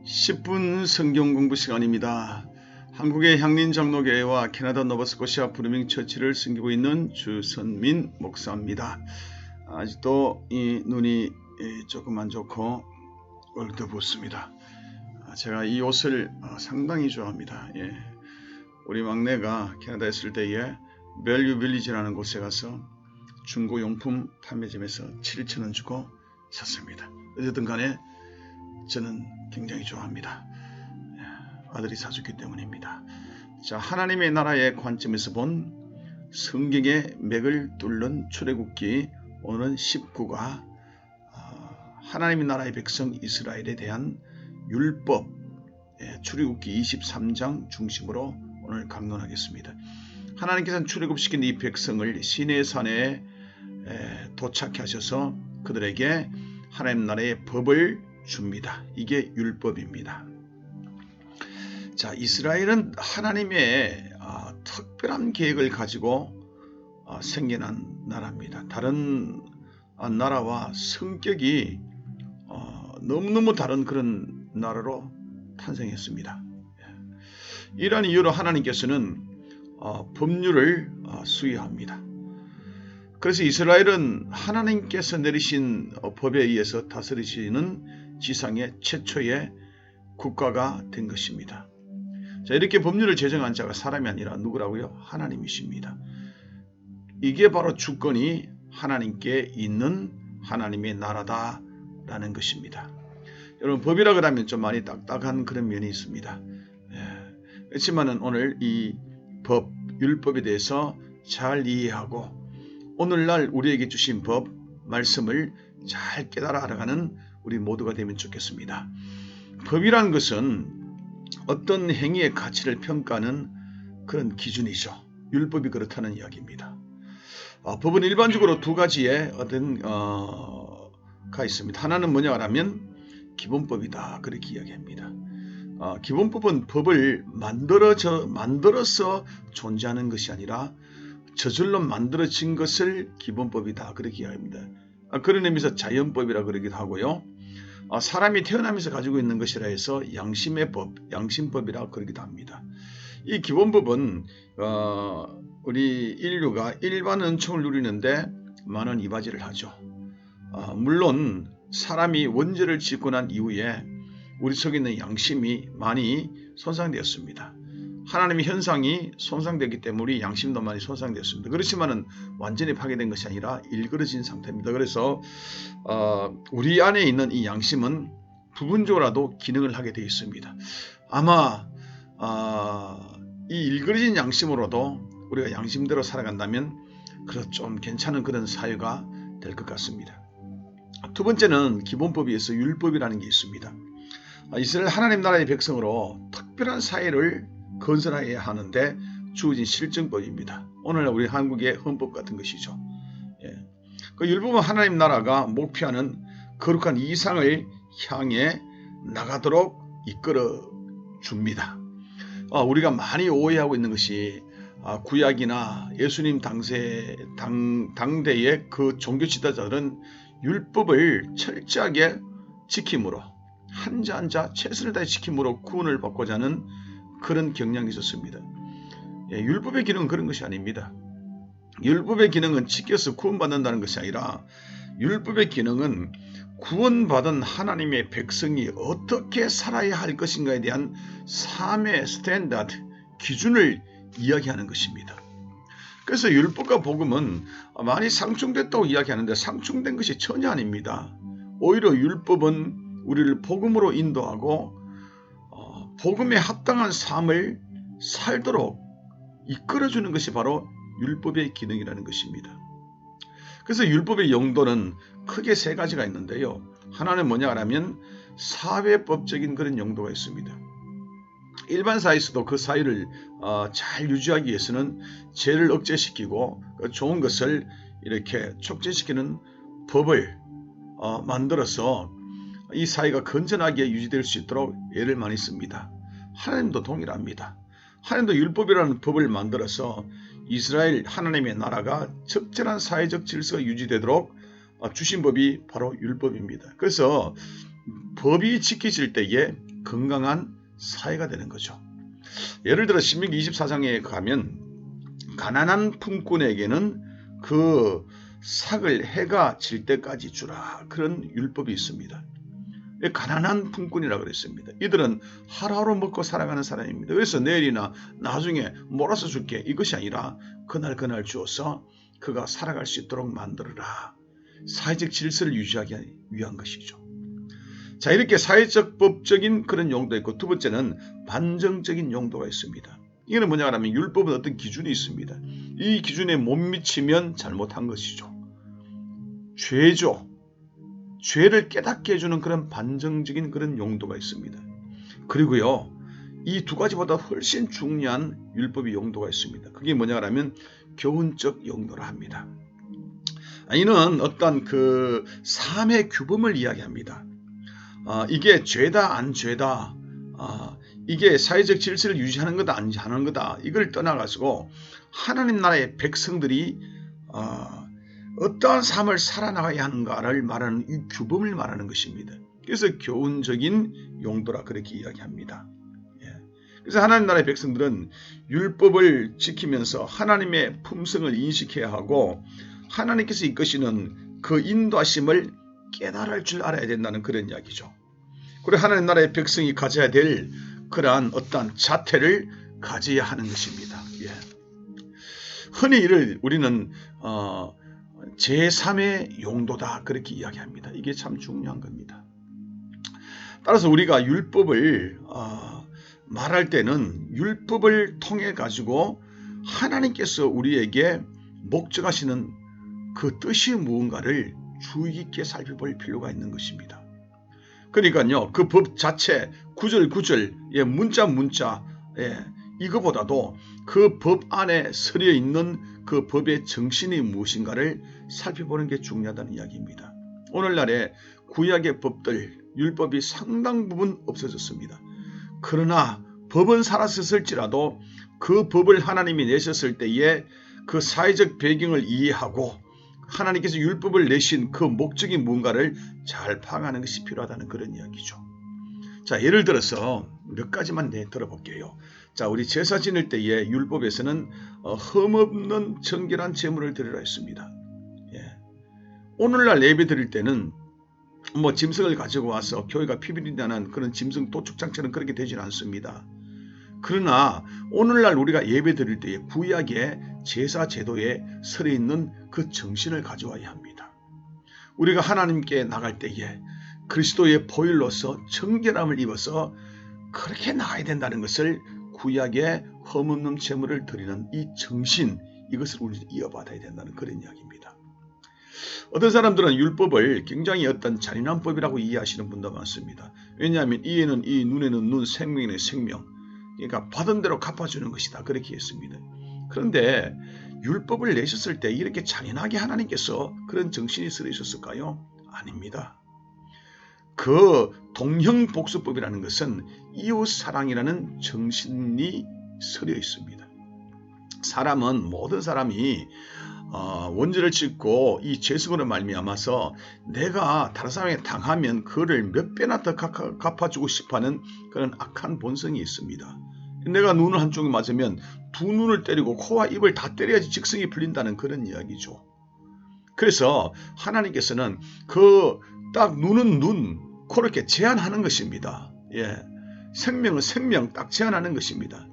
10분 성경 공부 시간입니다. 한국의 향린 장로교회와 캐나다 노바스코시아 브루밍 처치를 섬기고 있는 주선민 목사입니다. 아직도 이 눈이 조금 안 좋고 얼더붓습니다. 제가 이 옷을 상당히 좋아합니다. 우리 막내가 캐나다에 있을 때에 밸류 빌리지라는 곳에 가서 중고용품 판매점에서 7,000원 주고 샀습니다. 어쨌든 간에 저는 굉장히 좋아합니다. 아들이 사줬기 때문입니다. 자, 하나님의 나라의 관점에서 본 성경의 맥을 뚫는 출애굽기 오늘은 19가 하나님의 나라의 백성 이스라엘에 대한 율법 출애굽기 23장 중심으로 오늘 강론하겠습니다. 하나님께서는 출애굽시킨 이 백성을 시내산에 도착해 하셔서 그들에게 하나님 나라의 법을 줍니다. 이게 율법입니다. 자, 이스라엘은 하나님의 특별한 계획을 가지고 생겨난 나라입니다. 다른 나라와 성격이 너무너무 다른 그런 나라로 탄생했습니다. 이러한 이유로 하나님께서는 법률을 수여합니다. 그래서 이스라엘은 하나님께서 내리신 법에 의해서 다스리시는 지상의 최초의 국가가 된 것입니다. 자, 이렇게 법률을 제정한 자가 사람이 아니라 누구라고요? 하나님이십니다. 이게 바로 주권이 하나님께 있는 하나님의 나라다라는 것입니다. 여러분, 법이라 그러면 좀 많이 딱딱한 그런 면이 있습니다. 그렇지만 오늘 이 법, 율법에 대해서 잘 이해하고 오늘날 우리에게 주신 법, 말씀을 잘 깨달아 알아가는 우리 모두가 되면 좋겠습니다. 법이란 것은 어떤 행위의 가치를 평가하는 그런 기준이죠. 율법이 그렇다는 이야기입니다. 법은 일반적으로 두 가지의 어떤 가 있습니다. 하나는 뭐냐 하면 기본법이다, 그렇게 이야기합니다. 기본법은 법을 만들어서 존재하는 것이 아니라 저절로 만들어진 것을 기본법이다, 그렇게 이야기합니다. 그런 의미에서 자연법이라 그러기도 하고요. 사람이 태어나면서 가지고 있는 것이라 해서 양심의 법, 양심법이라 그러기도 합니다. 이 기본법은 우리 인류가 일반 은총을 누리는데 많은 이바지를 하죠. 물론 사람이 원죄를 짓고 난 이후에 우리 속에 있는 양심이 많이 손상되었습니다. 하나님의 현상이 손상되기 때문에 우리 양심도 많이 손상되었습니다. 그렇지만은 완전히 파괴된 것이 아니라 일그러진 상태입니다. 그래서 우리 안에 있는 이 양심은 부분적으로라도 기능을 하게 되어 있습니다. 아마 이 일그러진 양심으로도 우리가 양심대로 살아간다면 그래도 좀 괜찮은 그런 사회가 될 것 같습니다. 두 번째는 기본법에 의해서 율법이라는 게 있습니다. 이스라엘 하나님 나라의 백성으로 특별한 사회를 건설해야 하는데 주어진 실정법입니다. 오늘날 우리 한국의 헌법 같은 것이죠. 그 율법은 하나님 나라가 목표하는 거룩한 이상을 향해 나가도록 이끌어 줍니다. 우리가 많이 오해하고 있는 것이 구약이나 예수님 당대의 그 종교 지도자들은 율법을 철저하게 지킴으로 한자 한자 최선을 다해 지킴으로 구원을 받고자 하는 그런 경향이 있었습니다. 율법의 기능은 그런 것이 아닙니다. 율법의 기능은 지켜서 구원받는다는 것이 아니라 율법의 기능은 구원받은 하나님의 백성이 어떻게 살아야 할 것인가에 대한 삶의 스탠다드, 기준을 이야기하는 것입니다. 그래서 율법과 복음은 많이 상충됐다고 이야기하는데 상충된 것이 전혀 아닙니다. 오히려 율법은 우리를 복음으로 인도하고 복음에 합당한 삶을 살도록 이끌어주는 것이 바로 율법의 기능이라는 것입니다. 그래서 율법의 용도는 크게 세 가지가 있는데요. 하나는 뭐냐 하면 사회법적인 그런 용도가 있습니다. 일반 사회에서도 그 사회를 잘 유지하기 위해서는 죄를 억제시키고 좋은 것을 이렇게 촉진시키는 법을 만들어서 이 사회가 건전하게 유지될 수 있도록 애를 많이 씁니다. 하나님도 동일합니다. 하나님도 율법이라는 법을 만들어서 이스라엘 하나님의 나라가 적절한 사회적 질서가 유지되도록 주신 법이 바로 율법입니다. 그래서 법이 지켜질 때에 건강한 사회가 되는 거죠. 예를 들어 신명기 24장에 가면 가난한 품꾼에게는 그 삭을 해가 질 때까지 주라, 그런 율법이 있습니다. 가난한 품꾼이라고 그랬습니다. 이들은 하루하루 먹고 살아가는 사람입니다. 그래서 내일이나 나중에 몰아서 줄게, 이것이 아니라 그날 주어서 그가 살아갈 수 있도록 만들어라. 사회적 질서를 유지하기 위한 것이죠. 자, 이렇게 사회적 법적인 그런 용도 있고, 두 번째는 반정적인 용도가 있습니다. 이거는 뭐냐 하면 율법은 어떤 기준이 있습니다. 이 기준에 못 미치면 잘못한 것이죠. 죄죠. 죄를 깨닫게 해주는 그런 반정적인 그런 용도가 있습니다. 그리고요, 이 두 가지보다 훨씬 중요한 율법의 용도가 있습니다. 그게 뭐냐 하면 교훈적 용도라 합니다. 이는 어떤 그 삶의 규범을 이야기합니다. 이게 죄다 안 죄다, 이게 사회적 질서를 유지하는 거다 안 하는 거다, 이걸 떠나가지고 하나님 나라의 백성들이 어떠한 삶을 살아나가야 하는가를 말하는 이 규범을 말하는 것입니다. 그래서 교훈적인 용도라 그렇게 이야기합니다. 그래서 하나님 나라의 백성들은 율법을 지키면서 하나님의 품성을 인식해야 하고, 하나님께서 이끄시는 그 인도하심을 깨달을 줄 알아야 된다는 그런 이야기죠. 그리고 하나님 나라의 백성이 가져야 될 그러한 어떠한 자태를 가져야 하는 것입니다. 흔히 이를 우리는 제3의 용도다 그렇게 이야기합니다. 이게 참 중요한 겁니다. 따라서 우리가 율법을 말할 때는 율법을 통해 가지고 하나님께서 우리에게 목적하시는 그 뜻이 무언가를 주의 깊게 살펴볼 필요가 있는 것입니다. 그러니까요, 그 법 자체 구절 문자 이거보다도 그 법 안에 서려 있는 그 법의 정신이 무엇인가를 살펴보는 게 중요하다는 이야기입니다. 오늘날의 구약의 법들, 율법이 상당 부분 없어졌습니다. 그러나 법은 살았을지라도 그 법을 하나님이 내셨을 때에 그 사회적 배경을 이해하고 하나님께서 율법을 내신 그 목적이 뭔가를 잘 파악하는 것이 필요하다는 그런 이야기죠. 자, 예를 들어서 몇 가지만 들어볼게요. 자, 우리 제사 지낼 때에 율법에서는 흠없는 정결한 제물을 드리라 했습니다. 오늘날 예배 드릴 때는 짐승을 가지고 와서 교회가 피비린다는 그런 짐승 도축장처럼 그렇게 되지는 않습니다. 그러나 오늘날 우리가 예배 드릴 때에 구약의 제사 제도에 서려 있는 그 정신을 가져와야 합니다. 우리가 하나님께 나갈 때에 그리스도의 보혈로서 정결함을 입어서 그렇게 나가야 된다는 것을, 구약의 흠없는 제물을 드리는 이 정신, 이것을 우리는 이어받아야 된다는 그런 이야기입니다. 어떤 사람들은 율법을 굉장히 어떤 잔인한 법이라고 이해하시는 분도 많습니다. 왜냐하면 이에는 이, 눈에는 눈, 생명에는 생명, 그러니까 받은 대로 갚아주는 것이다 그렇게 했습니다. 그런데 율법을 내셨을 때 이렇게 잔인하게 하나님께서 그런 정신이 서려 있었을까요? 아닙니다. 그 동형복수법이라는 것은 이웃사랑이라는 정신이 서려 있습니다. 모든 사람이 원죄를 짓고 이 죄성으로 말미암아서 내가 다른 사람에게 당하면 그를 몇 배나 더 갚아주고 싶어하는 그런 악한 본성이 있습니다. 내가 눈을 한쪽에 맞으면 두 눈을 때리고 코와 입을 다 때려야지 직성이 풀린다는 그런 이야기죠. 그래서 하나님께서는 그 딱 눈은 눈, 그렇게 제한하는 것입니다. 생명은 생명 딱 제한하는 것입니다.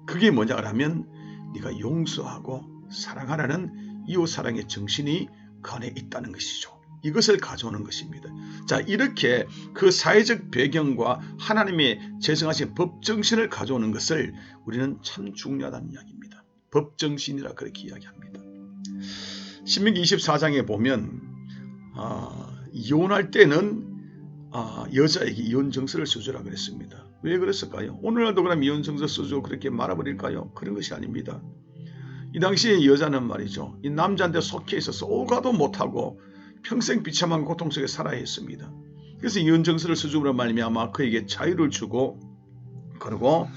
그게 뭐냐 하면 네가 용서하고 사랑하라는 이웃사랑의 정신이 그 안에 있다는 것이죠. 이것을 가져오는 것입니다. 자, 이렇게 그 사회적 배경과 하나님의 제정하신 법정신을 가져오는 것을 우리는 참 중요하다는 이야기입니다. 법정신이라 그렇게 이야기합니다. 신명기 24장에 보면 이혼할 때는 여자에게 이혼증서를 써주라 그랬습니다. 왜 그랬을까요? 오늘날도 그럼 이혼증서 써주고 그렇게 말아버릴까요? 그런 것이 아닙니다. 이 당시에 여자는 말이죠, 이 남자한테 속해 있어서 오가도 못하고 평생 비참한 고통 속에 살아야 했습니다. 그래서 이혼증서를 써주므로 말미암아 그에게 자유를 주고, 그리고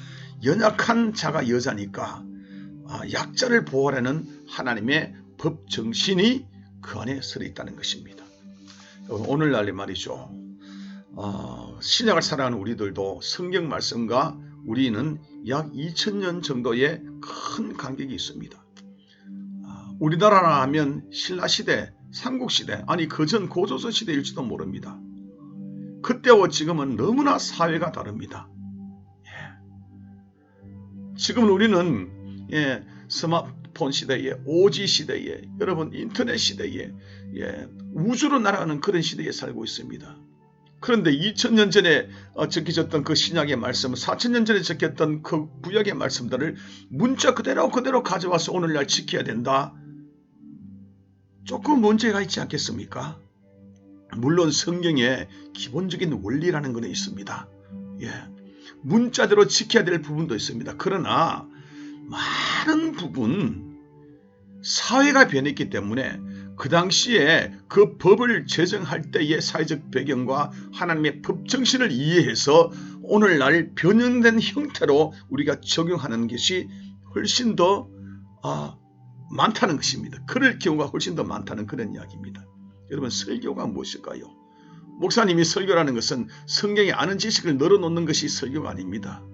연약한 자가 여자니까 약자를 보호하라는 하나님의 법정신이 그 안에 서려 있다는 것입니다. 오늘날 말이죠, 신약을 살아가는 우리들도 성경 말씀과 우리는 약 2000년 정도의 큰 간격이 있습니다. 우리나라라 하면 신라시대, 삼국시대, 아니 그전 고조선 시대일지도 모릅니다. 그때와 지금은 너무나 사회가 다릅니다. 지금은 우리는 스마트폰 시대에, 오지 시대에, 여러분 인터넷 시대에, 우주로 날아가는 그런 시대에 살고 있습니다. 그런데 2000년 전에 적혀졌던 그 신약의 말씀, 4000년 전에 적혔던 그 구약의 말씀들을 문자 그대로 가져와서 오늘날 지켜야 된다. 조금 문제가 있지 않겠습니까? 물론 성경에 기본적인 원리라는 건 있습니다. 문자대로 지켜야 될 부분도 있습니다. 그러나 많은 부분 사회가 변했기 때문에 그 당시에 그 법을 제정할 때의 사회적 배경과 하나님의 법 정신을 이해해서 오늘날 변형된 형태로 우리가 적용하는 것이 훨씬 더 많다는 것입니다. 그럴 경우가 훨씬 더 많다는 그런 이야기입니다. 여러분, 설교가 무엇일까요? 목사님이 설교라는 것은 성경에 아는 지식을 늘어놓는 것이 설교가 아닙니다.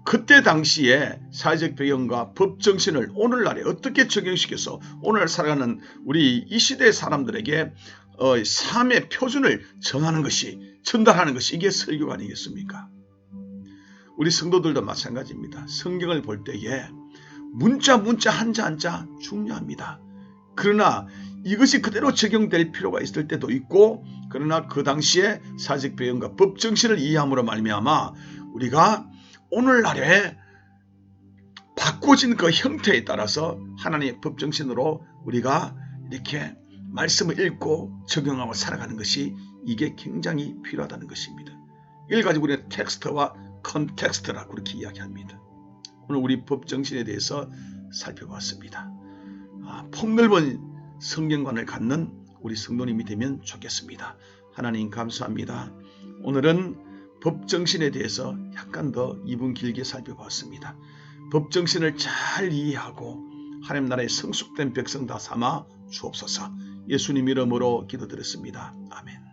그때 당시에 사회적 배경과 법 정신을 오늘날에 어떻게 적용시켜서 오늘 살아가는 우리 이 시대의 사람들에게 삶의 표준을 전달하는 것이 이게 설교가 아니겠습니까? 우리 성도들도 마찬가지입니다. 성경을 볼 때에 문자 한자 중요합니다. 그러나 이것이 그대로 적용될 필요가 있을 때도 있고, 그러나 그 당시에 사회적 배경과 법 정신을 이해함으로 말미암아 우리가 오늘날에 바꿔진 그 형태에 따라서 하나님의 법 정신으로 우리가 이렇게 말씀을 읽고 적용하고 살아가는 것이 이게 굉장히 필요하다는 것입니다. 이걸 가지고 우리는 텍스트와 컨텍스트라고 그렇게 이야기합니다. 오늘 우리 법 정신에 대해서 살펴봤습니다. 폭넓은 성경관을 갖는 우리 성도님이 되면 좋겠습니다. 하나님 감사합니다. 오늘은 법 정신에 대해서 약간 더 2분 길게 살펴봤습니다. 법 정신을 잘 이해하고 하나님 나라의 성숙된 백성 다 삼아 주옵소서. 예수님 이름으로 기도드렸습니다. 아멘.